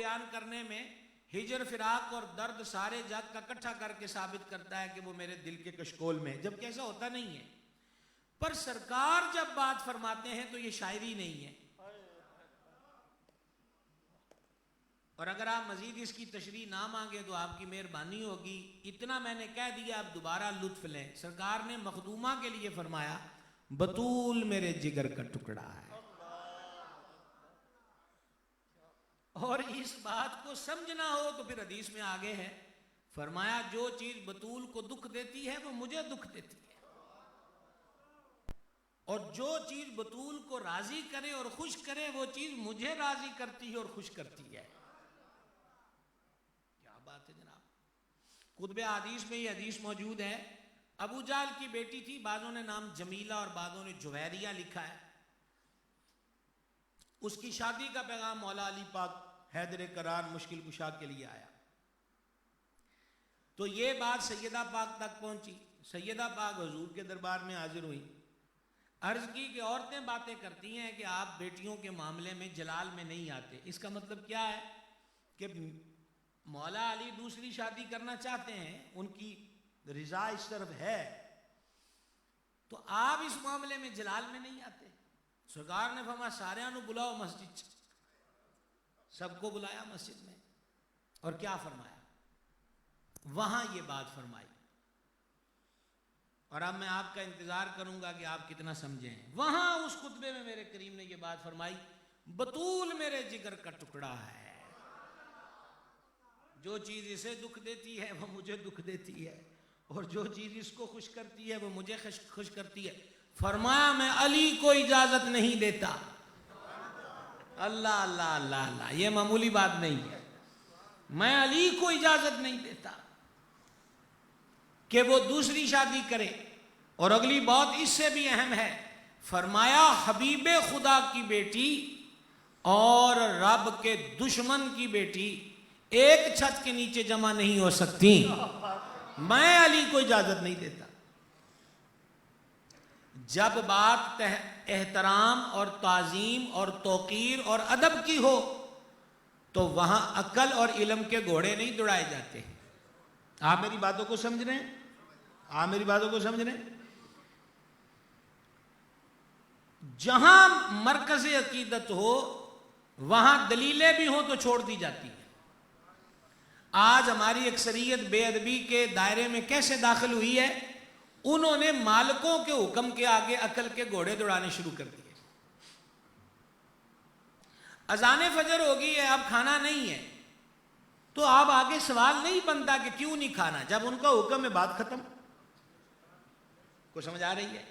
بیان کرنے میں ہجر فراق اور درد سارے جگ کا اکٹھا کر کے ثابت کرتا ہے کہ وہ میرے دل کے کشکول میں، جبکہ ایسا ہوتا نہیں ہے. پر سرکار جب بات فرماتے ہیں تو یہ شاعری نہیں ہے. اور اگر آپ مزید اس کی تشریح نہ مانگے تو آپ کی مہربانی ہوگی. اتنا میں نے کہہ دیا، اب دوبارہ لطف لیں. سرکار نے مخدومہ کے لیے فرمایا بطول میرے جگر کا ٹکڑا ہے. اور اس بات کو سمجھنا ہو تو پھر حدیث میں آگے ہے، فرمایا جو چیز بطول کو دکھ دیتی ہے وہ مجھے دکھ دیتی ہے، اور جو چیز بطول کو راضی کرے اور خوش کرے وہ چیز مجھے راضی کرتی ہے اور خوش کرتی ہے. کیا بات ہے جناب. کتب حدیث میں یہ حدیث موجود ہے. ابو جہل کی بیٹی تھی، بعضوں نے نام جمیلہ اور بعضوں نے جویریہ لکھا ہے. اس کی شادی کا پیغام مولا علی پاک حیدر کرار مشکل کشا کے لیے آیا تو یہ بات سیدہ پاک تک پہنچی. سیدہ پاک حضور کے دربار میں حاضر ہوئی. عرض کی کہ عورتیں باتیں کرتی ہیں کہ آپ بیٹیوں کے معاملے میں جلال میں نہیں آتے. اس کا مطلب کیا ہے کہ مولا علی دوسری شادی کرنا چاہتے ہیں، ان کی رضا اس طرف ہے، تو آپ اس معاملے میں جلال میں نہیں آتے. سرکار نے فرمایا سارے نو بلاؤ مسجد. سب کو بلایا مسجد میں، اور کیا فرمایا؟ وہاں یہ بات فرمائی. اور اب میں آپ کا انتظار کروں گا کہ آپ کتنا سمجھیں. وہاں اس خطبے میں میرے کریم نے یہ بات فرمائی بطول میرے جگر کا ٹکڑا ہے، جو چیز اسے دکھ دیتی ہے وہ مجھے دکھ دیتی ہے، اور جو چیز اس کو خوش کرتی ہے وہ مجھے خوش کرتی ہے. فرمایا میں علی کو اجازت نہیں دیتا. اللہ اللہ اللہ اللہ، یہ معمولی بات نہیں ہے. میں علی کو اجازت نہیں دیتا کہ وہ دوسری شادی کرے. اور اگلی بات اس سے بھی اہم ہے، فرمایا حبیب خدا کی بیٹی اور رب کے دشمن کی بیٹی ایک چھت کے نیچے جمع نہیں ہو سکتی. میں علی کو اجازت نہیں دیتا. جب بات احترام اور تعظیم اور توقیر اور ادب کی ہو تو وہاں عقل اور علم کے گھوڑے نہیں دوڑائے جاتے. آپ میری باتوں کو سمجھ رہے ہیں؟ آپ میری باتوں کو سمجھ رہے ہیں؟ جہاں مرکز عقیدت ہو وہاں دلیلیں بھی ہوں تو چھوڑ دی جاتی ہیں. آج ہماری اکثریت بے ادبی کے دائرے میں کیسے داخل ہوئی ہے؟ انہوں نے مالکوں کے حکم کے آگے عقل کے گھوڑے دوڑانے شروع کر دیے. اذان فجر ہوگی ہے، اب کھانا نہیں ہے، تو اب آگے سوال نہیں بنتا کہ کیوں نہیں کھانا، جب ان کا حکم ہے بات ختم. کو سمجھ آ رہی ہے؟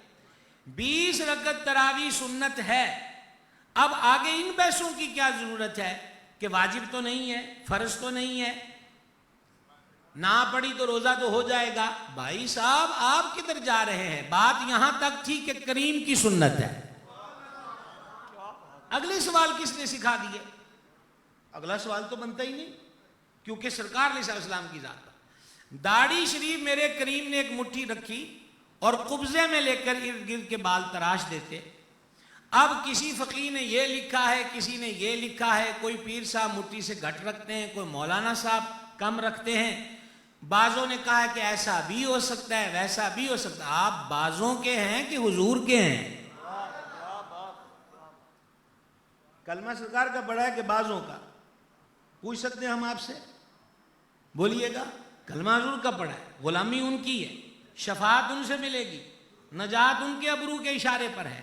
20 رکعت تراویح سنت ہے، اب آگے ان بحثوں کی کیا ضرورت ہے کہ واجب تو نہیں ہے، فرض تو نہیں ہے، نہ پڑھی تو روزہ تو ہو جائے گا. بھائی صاحب آپ کدھر جا رہے ہیں؟ بات یہاں تک تھی کہ کریم کی سنت ہے. اگلے سوال کس نے سکھا دیے؟ اگلا سوال تو بنتا ہی نہیں، کیونکہ سرکار علیہ السلام کی ذات پر داڑھی شریف میرے کریم نے ایک مٹھی رکھی اور قبضے میں لے کر ارد گرد کے بال تراش دیتے. اب کسی فقیر نے یہ لکھا ہے، کسی نے یہ لکھا ہے، کوئی پیر صاحب مٹھی سے گھٹ رکھتے ہیں، کوئی مولانا صاحب کم رکھتے ہیں، بعضوں نے کہا ہے کہ ایسا بھی ہو سکتا ہے ویسا بھی ہو سکتا ہے. آپ بعضوں کے ہیں کہ حضور کے ہیں؟ کلمہ سرکار کا پڑھا ہے کہ بعضوں کا؟ پوچھ سکتے ہیں ہم آپ سے؟ بولیے گا. کلمہ حضور کا پڑھا ہے، غلامی ان کی ہے، شفاعت ان سے ملے گی، نجات ان کے ابرو کے اشارے پر ہے.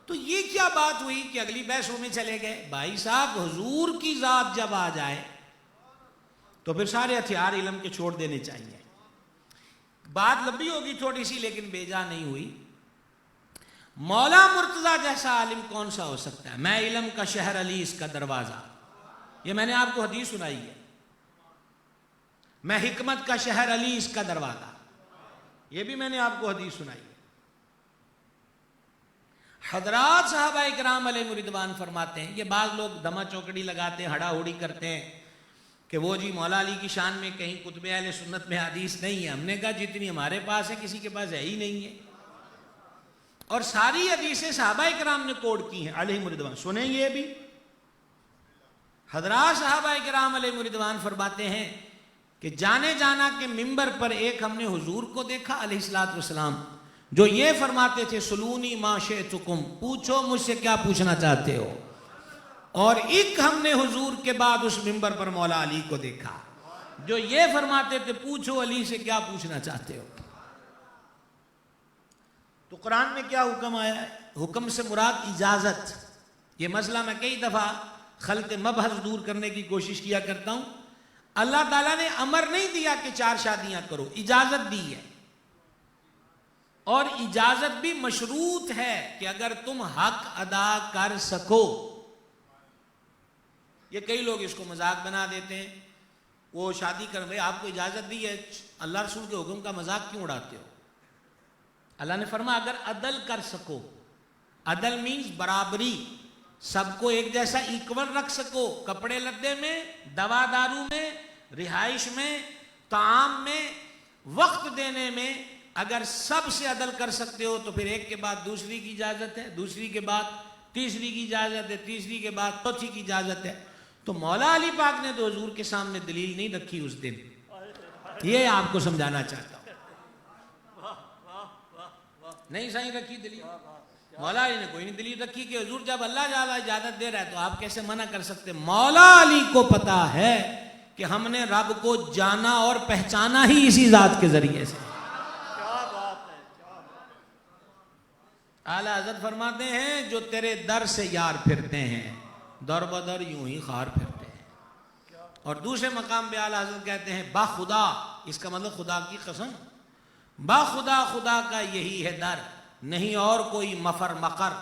تو یہ کیا بات ہوئی کہ اگلی بحثوں میں چلے گئے؟ بھائی صاحب حضور کی ذات جب آ جائے تو پھر سارے ہتھیار علم کے چھوڑ دینے چاہیے. بات لمبی ہوگی تھوڑی سی لیکن بے جا نہیں ہوئی. مولا مرتضیٰ جیسا عالم کون سا ہو سکتا ہے؟ میں علم کا شہر علی اس کا دروازہ، یہ میں نے آپ کو حدیث سنائی ہے. میں حکمت کا شہر علی اس کا دروازہ، یہ بھی میں نے آپ کو حدیث سنائی ہے. حضرات صحابہ اکرام علیہ رضوان فرماتے ہیں، یہ بعض لوگ دما چوکڑی لگاتے ہیں، ہڑا ہڑی کرتے ہیں کہ وہ جی مولا علی کی شان میں کہیں کتب اہل سنت میں حدیث نہیں ہے. ہم نے کہا جتنی ہمارے پاس ہے کسی کے پاس ہے ہی نہیں ہے. اور ساری حدیثیں صحابہ اکرام نے کوڈ کی ہیں علیہ رضوان. سنیں یہ بھی حضرات صحابہ کرام علیہ رضوان فرماتے ہیں کہ جانے جانا کے ممبر پر ایک ہم نے حضور کو دیکھا علیہ الصلوۃ والسلام، جو یہ فرماتے تھے سلونی ما شئتکم، پوچھو مجھ سے کیا پوچھنا چاہتے ہو، اور ایک ہم نے حضور کے بعد اس ممبر پر مولا علی کو دیکھا جو یہ فرماتے تھے پوچھو علی سے کیا پوچھنا چاہتے ہو۔ تو قرآن میں کیا حکم آیا ہے؟ حکم سے مراد اجازت۔ یہ مسئلہ میں کئی دفعہ خلط مبحث دور کرنے کی کوشش کیا کرتا ہوں۔ اللہ تعالیٰ نے امر نہیں دیا کہ 4 شادیاں کرو، اجازت دی ہے، اور اجازت بھی مشروط ہے کہ اگر تم حق ادا کر سکو۔ یہ کئی لوگ اس کو مذاق بنا دیتے ہیں، وہ شادی کر رہے آپ کو اجازت دی ہے، اللہ رسول کے حکم کا مذاق کیوں اڑاتے ہو؟ اللہ نے فرمایا اگر عدل کر سکو، عدل مینز برابری، سب کو ایک جیسا ایکول رکھ سکو، کپڑے لتے میں، دوا دارو میں، رہائش میں، طعام میں، وقت دینے میں، اگر سب سے عدل کر سکتے ہو تو پھر ایک کے بعد دوسری کی اجازت ہے، دوسری کے بعد تیسری کی اجازت ہے، تیسری کے بعد چوتھی کی اجازت ہے۔ تو مولا علی پاک نے تو حضور کے سامنے دلیل نہیں رکھی اس دن، یہ آپ کو سمجھانا چاہتا ہوں۔ نہیں صحیح رکھی دلیل، مولا علی نے کوئی نہیں دلیل رکھی کہ حضور جب اللہ تعالیٰ اجازت دے رہا ہے تو آپ کیسے منع کر سکتے؟ مولا علی کو پتا ہے کہ ہم نے رب کو جانا اور پہچانا ہی اسی ذات کے ذریعے سے۔ اعلیٰ حضرت فرماتے ہیں جو تیرے در سے یار پھرتے ہیں در بدر یوں ہی خار پھرتے ہیں، اور دوسرے مقام پہ اعلیٰ حضرت کہتے ہیں با خدا، اس کا مطلب خدا کی قسم، با خدا خدا کا یہی ہے در، نہیں اور کوئی مفر مقر۔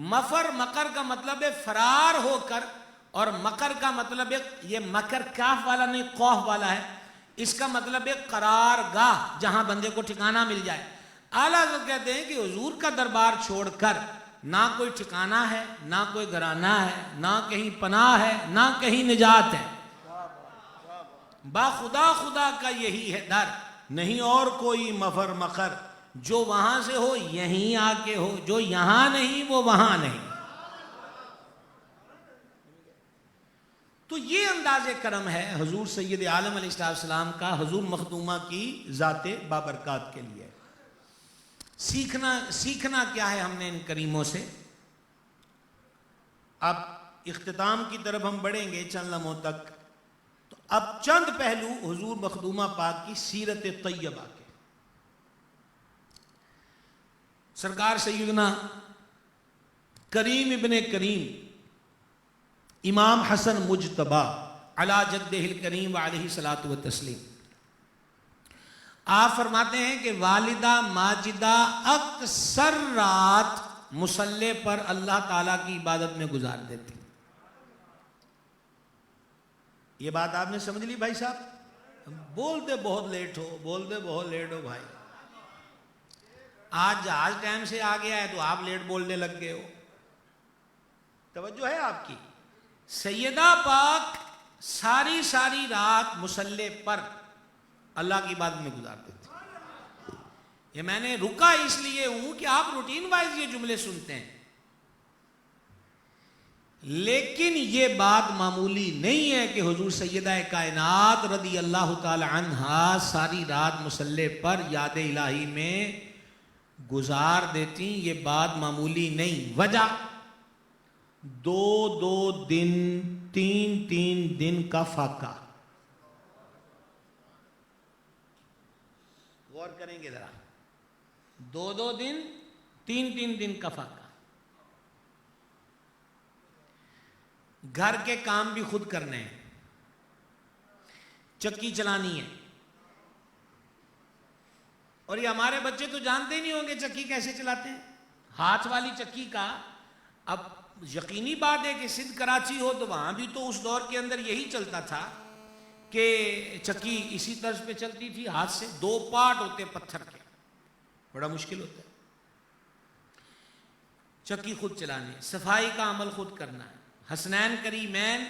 مفر مقر کا مطلب ہے فرار ہو کر، اور مقر کا مطلب ہے، یہ مکر کاف والا نہیں قوف والا ہے، اس کا مطلب ہے قرار گاہ، جہاں بندے کو ٹھکانہ مل جائے۔ اعلیٰ حضرت کہتے ہیں کہ حضور کا دربار چھوڑ کر نہ کوئی ٹھکانہ ہے، نہ کوئی گھرانہ ہے، نہ کہیں پناہ ہے، نہ کہیں نجات ہے۔ با خدا خدا کا یہی ہے در، نہیں اور کوئی مفر مقر، جو وہاں سے ہو یہیں آ کے ہو، جو یہاں نہیں وہ وہاں نہیں۔ تو یہ انداز کرم ہے حضور سید عالم علیہ السلام کا حضور مخدومہ کی ذات بابرکات کے لیے۔ سیکھنا کیا ہے ہم نے ان کریموں سے؟ اب اختتام کی طرف ہم بڑھیں گے چند لمحوں تک، تو اب چند پہلو حضور مخدومہ پاک کی سیرت طیبہ کے۔ سرکار سیدنا کریم ابن کریم امام حسن مجتبی علی جدہ الکریم وعلیہ الصلاۃ والتسلیم، آپ فرماتے ہیں کہ والدہ ماجدہ اکثر رات مصلی پر اللہ تعالیٰ کی عبادت میں گزار دیتی۔ یہ بات آپ نے سمجھ لی بھائی صاحب؟ بولتے بہت لیٹ ہو، بولتے بہت لیٹ ہو بھائی، آج جہاز ٹائم سے آ گیا ہے تو آپ لیٹ بولنے لگ گئے ہو۔ توجہ ہے آپ کی؟ سیدہ پاک ساری رات مصلی پر اللہ کی عبادت میں گزار دیتے۔ یہ میں نے رکا اس لیے ہوں کہ آپ روٹین وائز یہ جملے سنتے ہیں، لیکن یہ بات معمولی نہیں ہے کہ حضور سیدہ کائنات رضی اللہ تعالی عنہا ساری رات مصلی پر یاد الہی میں گزار دیتی، یہ بات معمولی نہیں۔ وجہ 2 دن 3 دن کا فاقہ، غور کریں گے ذرا، 2 دن 3 دن کا فاقہ، گھر کے کام بھی خود کرنے ہیں، چکی چلانی ہے، اور یہ ہمارے بچے تو جانتے ہی نہیں ہوں گے چکی کیسے چلاتے ہیں، ہاتھ والی چکی کا۔ اب یقینی بات ہے کہ سندھ کراچی ہو تو وہاں بھی تو اس دور کے اندر یہی چلتا تھا کہ چکی اسی طرز پہ چلتی تھی، ہاتھ سے 2 پارٹ ہوتے پتھر کے، بڑا مشکل ہوتا ہے چکی خود چلانے، صفائی کا عمل خود کرنا ہے، حسنین کریمین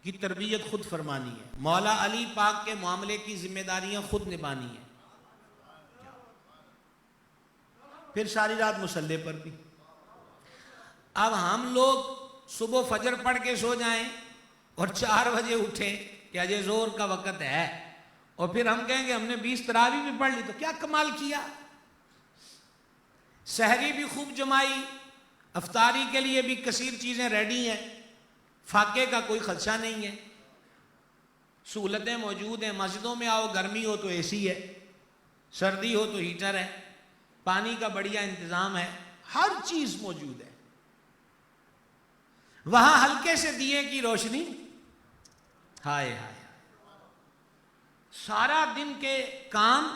کی تربیت خود فرمانی ہے، مولا علی پاک کے معاملے کی ذمہ داریاں خود نبھانی ہیں، پھر ساری رات مصلی پر بھی۔ اب ہم لوگ صبح فجر پڑھ کے سو جائیں اور 4 بجے اٹھے کہ اجے زور کا وقت ہے، اور پھر ہم کہیں گے ہم نے 20 تراویح بھی پڑھ لی، تو کیا کمال کیا؟ سحری بھی خوب جمائی، افطاری کے لیے بھی کثیر چیزیں ریڈی ہیں، فاقے کا کوئی خدشہ نہیں ہے، سہولتیں موجود ہیں، مسجدوں میں آؤ، گرمی ہو تو اے سی ہے، سردی ہو تو ہیٹر ہے، پانی کا بڑھیا انتظام ہے، ہر چیز موجود ہے۔ وہاں ہلکے سے دیے کی روشنی، ہائے ہائے، سارا دن کے کام،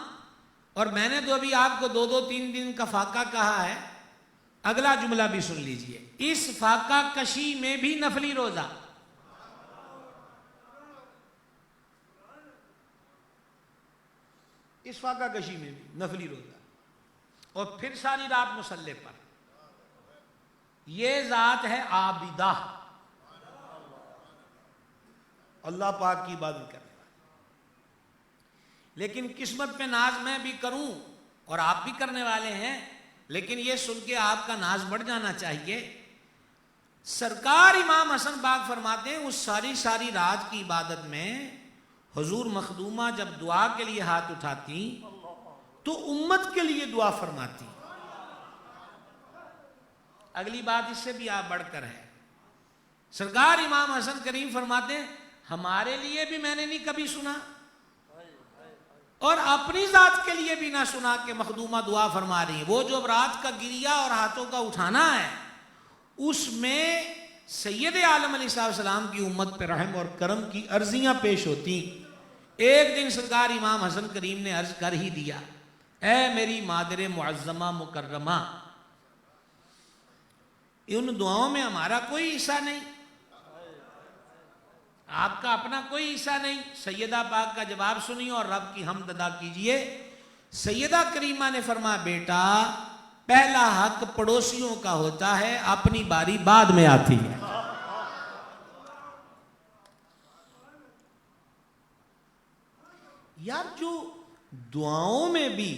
اور میں نے تو ابھی آپ کو 2-3 دن کا فاقہ کہا ہے، اگلا جملہ بھی سن لیجئے، اس فاقہ کشی میں بھی نفلی روزہ، اس فاقہ کشی میں بھی نفلی روزہ، اور پھر ساری رات مصلی پر۔ یہ ذات ہے عابدہ، اللہ پاک کی عبادت کرنے والا۔ لیکن قسمت پہ ناز میں بھی کروں اور آپ بھی کرنے والے ہیں، لیکن یہ سن کے آپ کا ناز بڑھ جانا چاہیے، سرکار امام حسن باغ فرماتے ہیں اس ساری رات کی عبادت میں حضور مخدومہ جب دعا کے لیے ہاتھ اٹھاتی تو امت کے لیے دعا فرماتی۔ اگلی بات اس سے بھی آپ بڑھ کر ہے، سرکار امام حسن کریم فرماتے ہیں ہمارے لیے بھی میں نے نہیں کبھی سنا، اور اپنی ذات کے لیے بھی نہ سنا کہ مخدومہ دعا فرما رہی ہے۔ وہ جو رات کا گریا اور ہاتھوں کا اٹھانا ہے، اس میں سید عالم علیہ السلام کی امت پہ رحم اور کرم کی عرضیاں پیش ہوتی۔ ایک دن سرکار امام حسن کریم نے عرض کر ہی دیا، اے میری مادر معظمہ مکرمہ، ان دعاؤں میں ہمارا کوئی حصہ نہیں، آپ کا اپنا کوئی حصہ نہیں۔ سیدہ پاک کا جواب سنیے اور رب کی حمد ادا کیجئے۔ سیدہ کریمہ نے فرمایا بیٹا، پہلا حق پڑوسیوں کا ہوتا ہے، اپنی باری بعد میں آتی ہے۔ یار جو دعاؤں میں بھی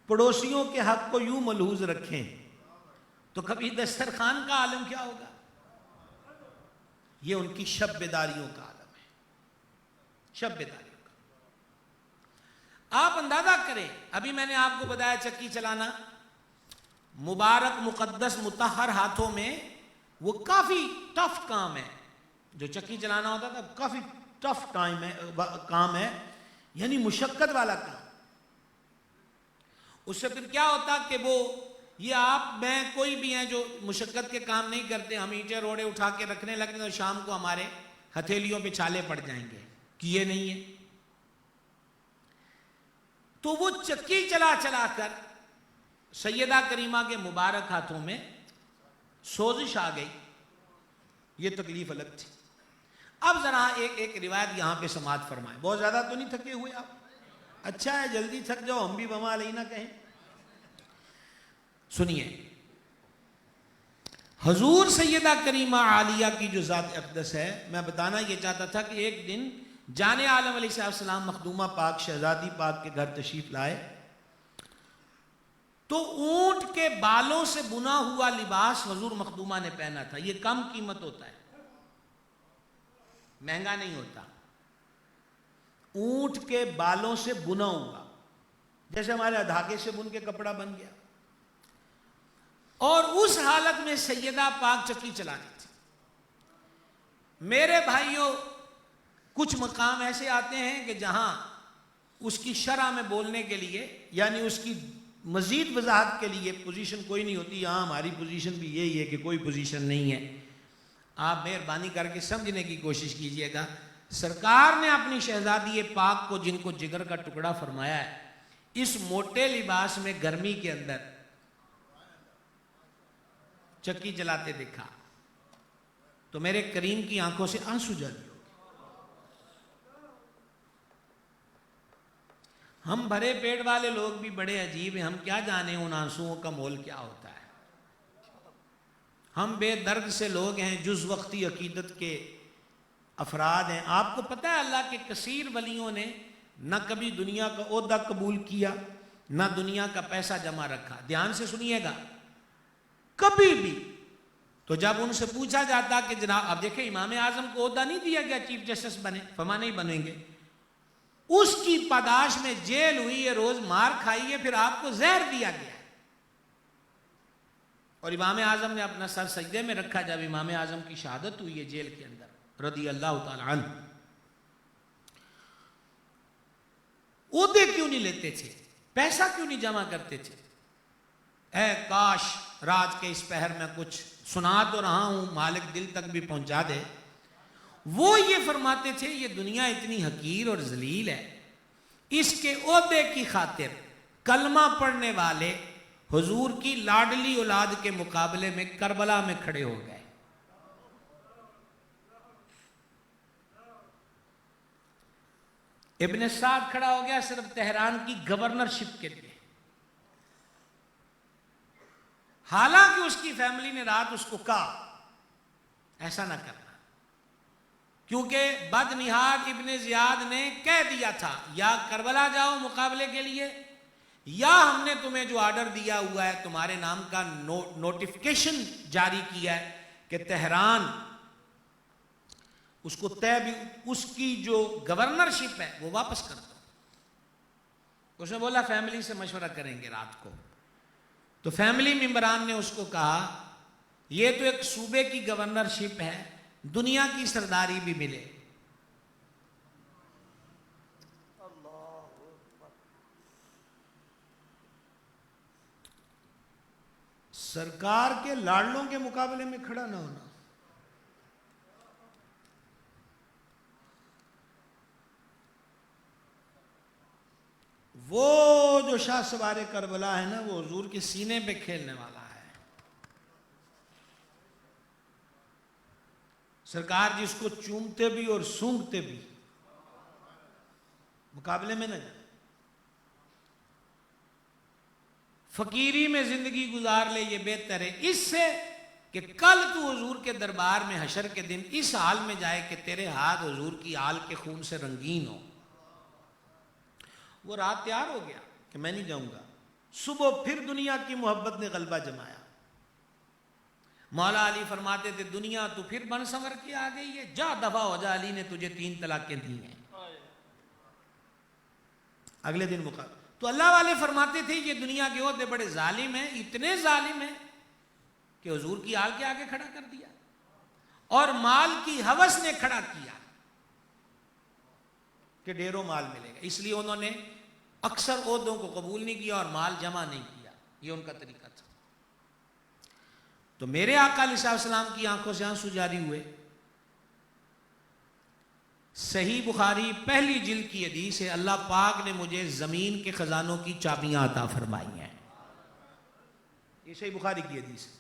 پڑوسیوں کے حق کو یوں ملحوظ رکھیں تو کبھی دسترخوان کا عالم کیا ہوگا؟ یہ ان کی شب بیداریوں کا عالم ہے، شب بیداریوں کا۔ آپ اندازہ کریں، ابھی میں نے آپ کو بتایا چکی چلانا مبارک مقدس مطہر ہاتھوں میں، وہ کافی ٹف کام ہے، جو چکی چلانا ہوتا تھا کافی ٹف کام ہے، یعنی مشقت والا کام۔ اس سے پھر کیا ہوتا کہ وہ یہ آپ میں کوئی بھی ہیں جو مشقت کے کام نہیں کرتے، ہم اینٹیں روڑے اٹھا کے رکھنے لگتے تو شام کو ہمارے ہتھیلیوں پہ چھالے پڑ جائیں گے، کیے نہیں ہے۔ تو وہ چکی چلا چلا کر سیدہ کریمہ کے مبارک ہاتھوں میں سوزش آ گئی، یہ تکلیف الگ تھی۔ اب ذرا ایک روایت یہاں پہ سماعت فرمائیں، بہت زیادہ تو نہیں تھکے ہوئے آپ؟ اچھا ہے جلدی تھک جاؤ، ہم بھی بما علیہ نہ کہیں۔ سنیے، حضور سیدہ کریمہ عالیہ کی جو ذات اقدس ہے، میں بتانا یہ چاہتا تھا کہ ایک دن جان عالم علیہ السلام مخدومہ پاک شہزادی پاک کے گھر تشریف لائے تو اونٹ کے بالوں سے بنا ہوا لباس حضور مخدومہ نے پہنا تھا۔ یہ کم قیمت ہوتا ہے، مہنگا نہیں ہوتا، اونٹ کے بالوں سے بنا ہوا، جیسے ہمارے دھاگے سے بن کے کپڑا بن گیا۔ اور اس حالت میں سیدہ پاک چکی چلا رہی تھی۔ میرے بھائیوں، کچھ مقام ایسے آتے ہیں کہ جہاں اس کی شرح میں بولنے کے لیے، یعنی اس کی مزید وضاحت کے لیے پوزیشن کوئی نہیں ہوتی۔ یہاں ہماری پوزیشن بھی یہی ہے کہ کوئی پوزیشن نہیں ہے۔ آپ مہربانی کر کے سمجھنے کی کوشش کیجئے گا، سرکار نے اپنی شہزادی پاک کو، جن کو جگر کا ٹکڑا فرمایا ہے، اس موٹے لباس میں گرمی کے اندر چکی چلاتے دیکھا تو میرے کریم کی آنکھوں سے آنسو جاری ہو گئے۔ ہم بھرے پیٹ والے لوگ بھی بڑے عجیب ہیں، ہم کیا جانے ان آنسوؤں کا مول کیا ہوتا ہے۔ ہم بے درد سے لوگ ہیں، جز وقتی عقیدت کے افراد ہیں۔ آپ کو پتہ ہے اللہ کے کثیر ولیوں نے نہ کبھی دنیا کا عہدہ قبول کیا، نہ دنیا کا پیسہ جمع رکھا۔ دھیان سے سنیے گا، کبھی بھی تو جب ان سے پوچھا جاتا کہ جناب اب دیکھیں امام اعظم کو عہدہ نہیں دیا گیا چیف جسٹس بنے، فرما نہیں بنیں گے، اس کی پاداش میں جیل ہوئی ہے، روز مار کھائی ہے، پھر آپ کو زہر دیا گیا ہے، اور امام اعظم نے اپنا سر سجدے میں رکھا جب امام اعظم کی شہادت ہوئی ہے جیل کے اندر رضی اللہ تعالی عنہ۔ عہدے کیوں نہیں لیتے تھے؟ پیسہ کیوں نہیں جمع کرتے تھے؟ اے کاش رات کے اس پہر میں کچھ سنا تو رہا ہوں، مالک دل تک بھی پہنچا دے۔ وہ یہ فرماتے تھے یہ دنیا اتنی حقیر اور ذلیل ہے، اس کے عہدے کی خاطر کلمہ پڑھنے والے حضور کی لاڈلی اولاد کے مقابلے میں کربلا میں کھڑے ہو گئے۔ ابن سعد کھڑا ہو گیا صرف تہران کی گورنرشپ کے لیے، حالانکہ اس کی فیملی نے رات اس کو کہا ایسا نہ کرنا، کیونکہ بد نہاد ابن زیاد نے کہہ دیا تھا یا کربلا جاؤ مقابلے کے لیے، یا ہم نے تمہیں جو آرڈر دیا ہوا ہے تمہارے نام کا نوٹیفیکیشن جاری کیا ہے کہ تہران اس کو اس کی جو گورنرشپ ہے وہ واپس کر دو۔ اس نے بولا فیملی سے مشورہ کریں گے رات کو، تو فیملی ممبران نے اس کو کہا یہ تو ایک صوبے کی گورنرشپ ہے، دنیا کی سرداری بھی ملے، سرکار کے لاڈلوں کے مقابلے میں کھڑا نہ ہونا۔ وہ جو شاہ سوار کربلا ہے نا وہ حضور کے سینے پہ کھیلنے والا ہے، سرکار جس کو چومتے بھی اور سونگتے بھی، مقابلے میں نہ جائے، فقیری میں زندگی گزار لے یہ بہتر ہے اس سے کہ کل تو حضور کے دربار میں حشر کے دن اس حال میں جائے کہ تیرے ہاتھ حضور کی آل کے خون سے رنگین ہو۔ وہ رات تیار ہو گیا کہ میں نہیں جاؤں گا، صبح پھر دنیا کی محبت نے غلبہ جمایا۔ مولا علی فرماتے تھے دنیا تو پھر بن سنور کے آ گئی ہے، جا دفع ہو جا، علی نے تجھے 3 طلاقیں دی ہیں۔ اگلے دن مقابلہ تو اللہ والے فرماتے تھے یہ دنیا کے عہدے بڑے ظالم ہیں، اتنے ظالم ہیں کہ حضور کی آل کے آگے کھڑا کر دیا، اور مال کی ہوس نے کھڑا کیا کہ ڈھیروں مال ملے گا، اس لیے انہوں نے اکثر عہدوں کو قبول نہیں کیا اور مال جمع نہیں کیا، یہ ان کا طریقہ تھا۔ تو میرے آقا علیہ السلام کی آنکھوں سے آنسو جاری ہوئے۔ صحیح بخاری پہلی جلد کی حدیث ہے، اللہ پاک نے مجھے زمین کے خزانوں کی چابیاں عطا فرمائی ہیں، یہ صحیح بخاری کی حدیث ہے۔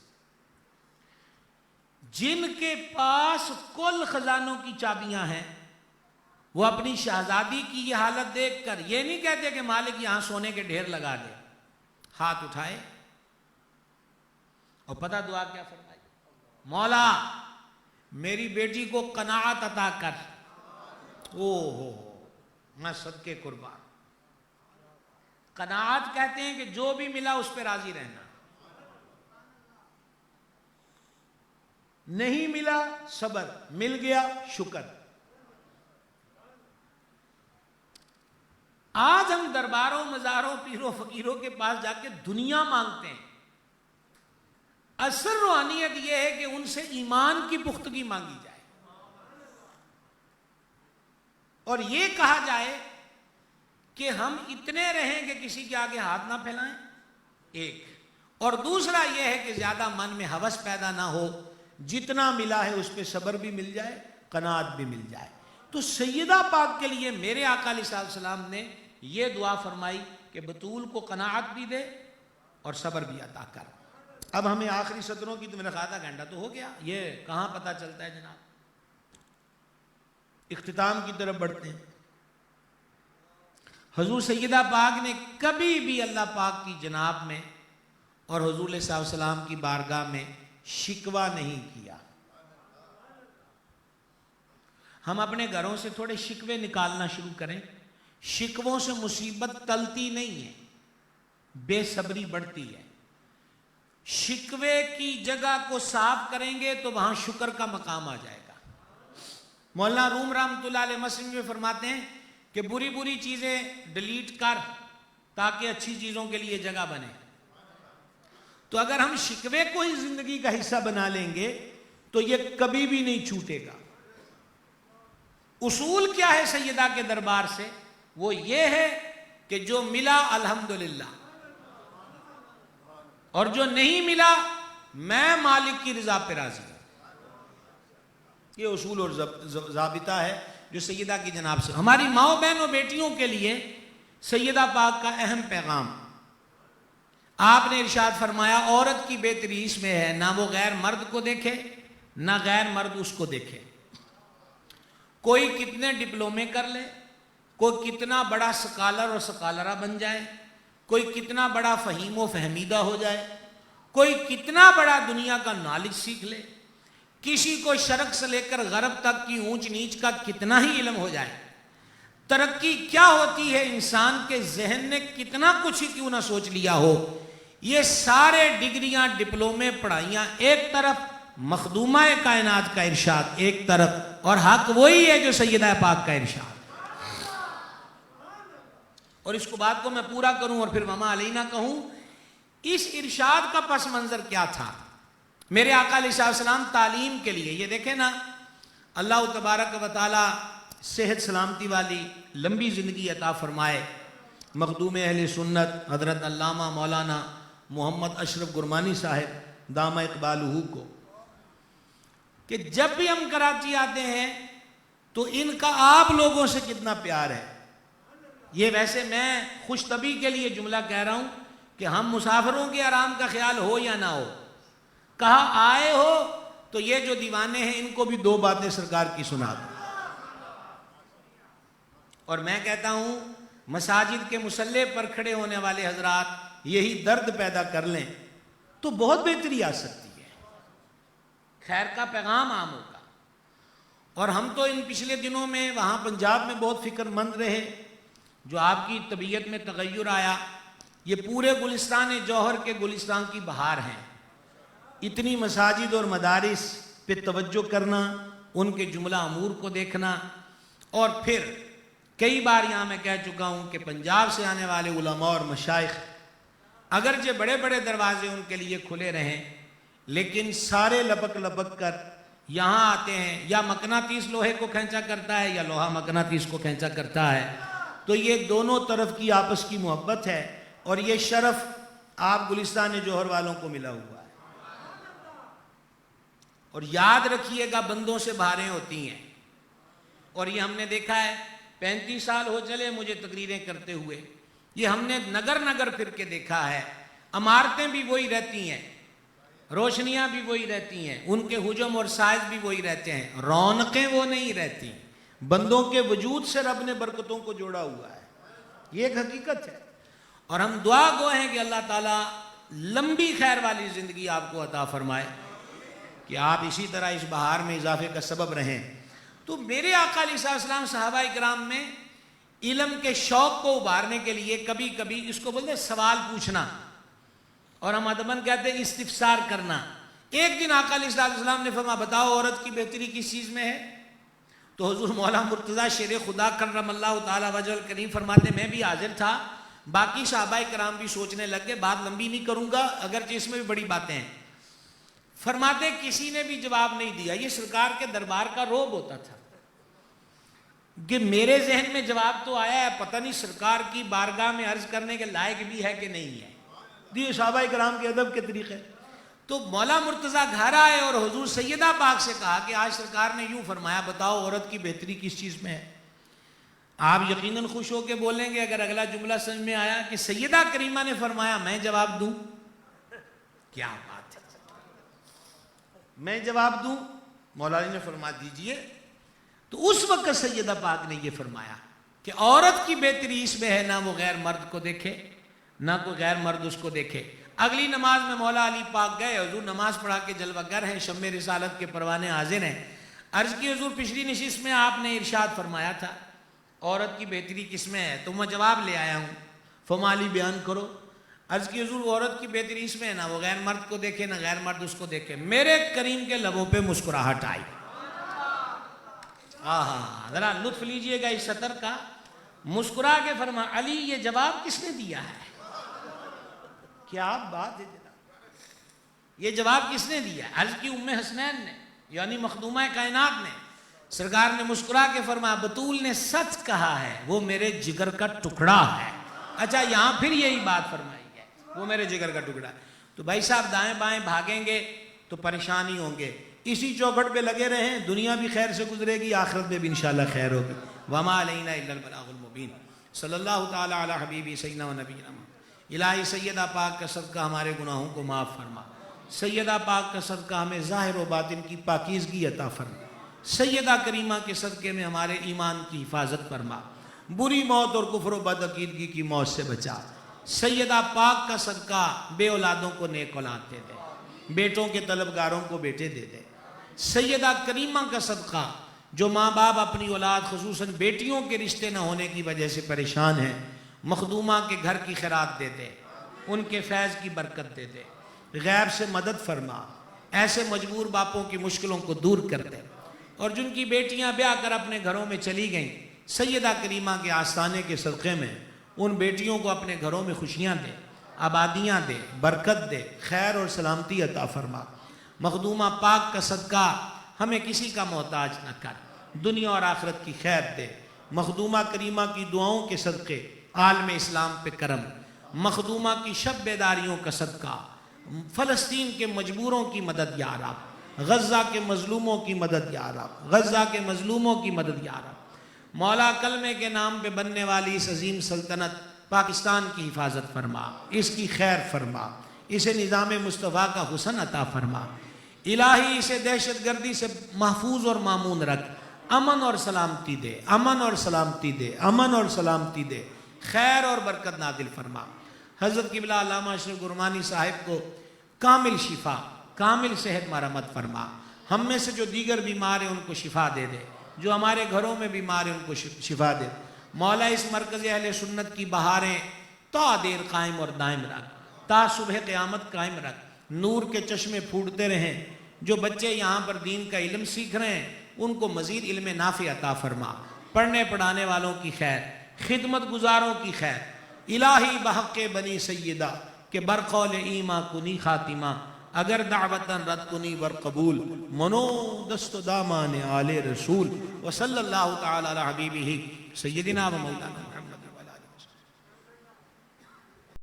جن کے پاس کل خزانوں کی چابیاں ہیں وہ اپنی شہزادی کی یہ حالت دیکھ کر یہ نہیں کہتے کہ مالک یہاں سونے کے ڈھیر لگا دے، ہاتھ اٹھائے اور پتہ دعا کیا فرمائی، مولا میری بیٹی کو قناعت عطا کر، او ہو میں صدقے قربان۔ قناعت کہتے ہیں کہ جو بھی ملا اس پہ راضی رہنا، نہیں ملا صبر، مل گیا شکر۔ آج ہم درباروں مزاروں پیروں فقیروں کے پاس جا کے دنیا مانگتے ہیں، اصل روحانیت یہ ہے کہ ان سے ایمان کی پختگی مانگی جائے اور یہ کہا جائے کہ ہم اتنے رہیں کہ کسی کے آگے ہاتھ نہ پھیلائیں، ایک، اور دوسرا یہ ہے کہ زیادہ من میں ہوس پیدا نہ ہو، جتنا ملا ہے اس پہ صبر بھی مل جائے، قناعت بھی مل جائے۔ تو سیدہ پاک کے لیے میرے آقا علیہ السلام نے یہ دعا فرمائی کہ بطول کو قناعت بھی دے اور صبر بھی عطا کر۔ اب ہمیں آخری سطروں کی تو میرا آدھا گھنٹہ تو ہو گیا، یہ کہاں پتہ چلتا ہے جناب، اختتام کی طرف بڑھتے ہیں۔ حضور سیدہ پاک نے کبھی بھی اللہ پاک کی جناب میں اور حضور علیہ السلام کی بارگاہ میں شکوہ نہیں کیا۔ ہم اپنے گھروں سے تھوڑے شکوے نکالنا شروع کریں، شکووں سے مصیبت ٹلتی نہیں ہے، بے صبری بڑھتی ہے۔ شکوے کی جگہ کو صاف کریں گے تو وہاں شکر کا مقام آ جائے گا۔ مولانا روم رحمۃ اللہ علیہ مسلم میں فرماتے ہیں کہ بری بری چیزیں ڈیلیٹ کر تاکہ اچھی چیزوں کے لیے جگہ بنے۔ تو اگر ہم شکوے کو ہی زندگی کا حصہ بنا لیں گے تو یہ کبھی بھی نہیں چھوٹے گا۔ اصول کیا ہے سیدہ کے دربار سے؟ وہ یہ ہے کہ جو ملا الحمدللہ، اور جو نہیں ملا میں مالک کی رضا پہ راضی ہوں۔ یہ اصول اور ضابطہ ہے جو سیدہ کی جناب سے ہماری ماؤں بہنوں بیٹیوں کے لیے سیدہ پاک کا اہم پیغام۔ آپ نے ارشاد فرمایا عورت کی بہتری اس میں ہے نہ وہ غیر مرد کو دیکھے نہ غیر مرد اس کو دیکھے۔ کوئی کتنے ڈپلومے کر لے، کوئی کتنا بڑا سکالر اور سکالرہ بن جائے، کوئی کتنا بڑا فہیم و فہمیدہ ہو جائے، کوئی کتنا بڑا دنیا کا نالج سیکھ لے، کسی کو شرق سے لے کر غرب تک کی اونچ نیچ کا کتنا ہی علم ہو جائے، ترقی کیا ہوتی ہے انسان کے ذہن نے کتنا کچھ ہی کیوں نہ سوچ لیا ہو، یہ سارے ڈگریاں ڈپلومے پڑھائیاں ایک طرف، مخدومہ کائنات کا ارشاد ایک طرف، اور حق وہی ہے جو سیدہ پاک کا ارشاد۔ اور اس کو بات کو میں پورا کروں اور پھر وما علینا کہوں، اس ارشاد کا پس منظر کیا تھا؟ میرے آقا علیہ السلام تعلیم کے لیے، یہ دیکھیں نا، اللہ تبارک و تعالی صحت سلامتی والی لمبی زندگی عطا فرمائے مخدوم اہل سنت حضرت علامہ مولانا محمد اشرف گرمانی صاحب دامہ اقبالہ کو، کہ جب بھی ہم کراچی آتے ہیں تو ان کا آپ لوگوں سے کتنا پیار ہے۔ یہ ویسے میں خوش طبی کے لیے جملہ کہہ رہا ہوں کہ ہم مسافروں کے آرام کا خیال ہو یا نہ ہو، کہا آئے ہو تو یہ جو دیوانے ہیں ان کو بھی دو باتیں سرکار کی سنا دو۔ اور میں کہتا ہوں مساجد کے مصلی پر کھڑے ہونے والے حضرات یہی درد پیدا کر لیں تو بہت بہتری آ سکتی ہے، خیر کا پیغام عام ہوگا۔ اور ہم تو ان پچھلے دنوں میں وہاں پنجاب میں بہت فکر مند رہے، جو آپ کی طبیعت میں تغیر آیا، یہ پورے گلستان جوہر کے گلستان کی بہار ہیں۔ اتنی مساجد اور مدارس پہ توجہ کرنا، ان کے جملہ امور کو دیکھنا، اور پھر کئی بار یہاں میں کہہ چکا ہوں کہ پنجاب سے آنے والے علماء اور مشائخ اگرچہ بڑے بڑے دروازے ان کے لیے کھلے رہیں، لیکن سارے لپک لپک کر یہاں آتے ہیں، یا مقناطیس لوہے کو کھینچا کرتا ہے یا لوہا مقناطیس کو کھینچا کرتا ہے۔ تو یہ دونوں طرف کی آپس کی محبت ہے، اور یہ شرف آپ گلستان جوہر والوں کو ملا ہوا ہے۔ اور یاد رکھیے گا بندوں سے بہاریں ہوتی ہیں، اور یہ ہم نے دیکھا ہے 35 سال ہو چلے مجھے تقریریں کرتے ہوئے، یہ ہم نے نگر نگر پھر کے دیکھا ہے، عمارتیں بھی وہی رہتی ہیں، روشنیاں بھی وہی رہتی ہیں، ان کے حجم اور سائز بھی وہی رہتے ہیں، رونقیں وہ نہیں رہتی۔ بندوں کے وجود سے رب نے برکتوں کو جوڑا ہوا ہے، یہ ایک حقیقت ہے۔ اور ہم دعا گو ہیں کہ اللہ تعالیٰ لمبی خیر والی زندگی آپ کو عطا فرمائے، کہ آپ اسی طرح اس بہار میں اضافے کا سبب رہیں۔ تو میرے آقا علیہ السلام صحابہ کرام میں علم کے شوق کو ابھارنے کے لیے کبھی کبھی اس کو بولتے سوال پوچھنا، اور ہم ادباً کہتے ہیں استفسار کرنا۔ ایک دن آقا علیہ السلام نے فرمایا بتاؤ عورت کی بہتری کس چیز میں ہے؟ تو حضور مولا مرتضیٰ شیر خدا کرم اللہ تعالی وجہ الکریم فرماتے میں بھی حاضر تھا، باقی صحابہ کرام بھی سوچنے لگ گئے، بات لمبی نہیں کروں گا اگرچہ اس میں بھی بڑی باتیں ہیں۔ فرماتے کسی نے بھی جواب نہیں دیا، یہ سرکار کے دربار کا روب ہوتا تھا کہ میرے ذہن میں جواب تو آیا ہے، پتہ نہیں سرکار کی بارگاہ میں عرض کرنے کے لائق بھی ہے کہ نہیں ہے۔ یہ صحابہ کرام کے ادب کے طریقے۔ تو مولا مرتضیٰ گھر آئے اور حضور سیدہ پاک سے کہا کہ آج سرکار نے یوں فرمایا بتاؤ عورت کی بہتری کس چیز میں ہے؟ آپ یقیناً خوش ہو کے بولیں گے اگر اگلا جملہ سمجھ میں آیا کہ سیدہ کریمہ نے فرمایا میں جواب دوں؟ کیا بات ہے، میں جواب دوں؟ مولا علی نے فرما دیجئے۔ تو اس وقت سیدہ پاک نے یہ فرمایا کہ عورت کی بہتری اس میں ہے نہ وہ غیر مرد کو دیکھے نہ کوئی غیر مرد اس کو دیکھے۔ اگلی نماز میں مولا علی پاک گئے، حضور نماز پڑھا کے جلوہ گر ہیں، شمع رسالت کے پروانے حاضر ہیں۔ عرض کی حضور پچھلی نشست میں آپ نے ارشاد فرمایا تھا عورت کی بہتری کس میں ہے، تو میں جواب لے آیا ہوں، فرما علی بیان کرو۔ عرض کی حضور وہ عورت کی بہتری اس میں ہے، نہ وہ غیر مرد کو دیکھے نہ غیر مرد اس کو دیکھے، میرے کریم کے لبوں پہ مسکراہٹ آئی۔ ذرا لطف لیجئے گا اس سطر کا، مسکرا کے فرما علی یہ جواب کس نے دیا ہے؟ کیا بات ہے جناب، یہ جواب کس نے دیا ہے؟ عرض کی ام حسنین نے، یعنی مخدومہ کائنات نے۔ سرکار نے مسکرا کے فرمایا بطول نے سچ کہا ہے، وہ میرے جگر کا ٹکڑا ہے۔ اچھا یہاں پھر یہی بات فرمائی ہے، وہ میرے جگر کا ٹکڑا ہے۔ تو بھائی صاحب دائیں بائیں بھاگیں گے تو پریشانی ہوں گے، اسی چوکھٹ پہ لگے رہیں، دنیا بھی خیر سے گزرے گی، آخرت میں بھی انشاءاللہ خیر ہوگی۔ وما علینا الا البلاغ المبین۔ صلی اللہ تعالی علی حبیبی سیدنا و نبینا محمد۔ الہی سیدہ پاک کا صدقہ ہمارے گناہوں کو معاف فرما، سیدہ پاک کا صدقہ ہمیں ظاہر و باطن کی پاکیزگی عطا فرما، سیدہ کریمہ کے صدقے میں ہمارے ایمان کی حفاظت فرما، بری موت اور کفر و بدعقیدگی کی موت سے بچا۔ سیدہ پاک کا صدقہ بے اولادوں کو نیک اولاد دے دے، بیٹوں کے طلبگاروں کو بیٹے دے دے۔ سیدہ کریمہ کا صدقہ جو ماں باپ اپنی اولاد خصوصاً بیٹیوں کے رشتے نہ ہونے کی وجہ سے پریشان ہیں، مخدومہ کے گھر کی خیرات دے دے، ان کے فیض کی برکت دے دے، غیب سے مدد فرما، ایسے مجبور باپوں کی مشکلوں کو دور کر دے، اور جن کی بیٹیاں بیاہ کر اپنے گھروں میں چلی گئیں، سیدہ کریمہ کے آستانے کے صدقے میں ان بیٹیوں کو اپنے گھروں میں خوشیاں دے، آبادیاں دے، برکت دے، خیر اور سلامتی عطا فرما۔ مخدومہ پاک کا صدقہ ہمیں کسی کا محتاج نہ کر، دنیا اور آخرت کی خیر دے۔ مخدومہ کریمہ کی دعاؤں کے صدقے عالم اسلام پہ کرم، مخدومہ کی شب بیداریوں کا صدقہ فلسطین کے مجبوروں کی مدد یا رب، غزہ کے مظلوموں کی مدد یا رب، غزہ کے مظلوموں کی مدد یا رب۔ مولا کلمے کے نام پہ بننے والی اس عظیم سلطنت پاکستان کی حفاظت فرما، اس کی خیر فرما، اسے نظام مصطفیٰ کا حسن عطا فرما۔ الہی اسے دہشت گردی سے محفوظ اور مامون رکھ، امن اور سلامتی دے، امن اور سلامتی دے، امن اور سلامتی دے، خیر اور برکت نازل فرما۔ حضرت قبلہ علامہ اشرف گرمانی صاحب کو کامل شفا، کامل صحت مرحمت فرما۔ ہم میں سے جو دیگر بیمار ہیں ان کو شفا دے دے، جو ہمارے گھروں میں بیمار ہیں ان کو شفا دے۔ مولا اس مرکز اہل سنت کی بہاریں تا دیر قائم اور دائم رکھ، تا صبح قیامت قائم رکھ، نور کے چشمے پھوٹتے رہیں۔ جو بچے یہاں پر دین کا علم سیکھ رہے ہیں ان کو مزید علم نافع عطا فرما، پڑھنے پڑھانے والوں کی خیر، خدمت گزاروں کی خیر۔ الہی بحق بنی سیدہ کہ برقول ایماں کنی خاتمہ، اگر دعوتاً رد کنی ور قبول، منو دست دامان آل رسول۔ وصلی اللہ تعالی علی حبیبہ سیدنا و مولانا۔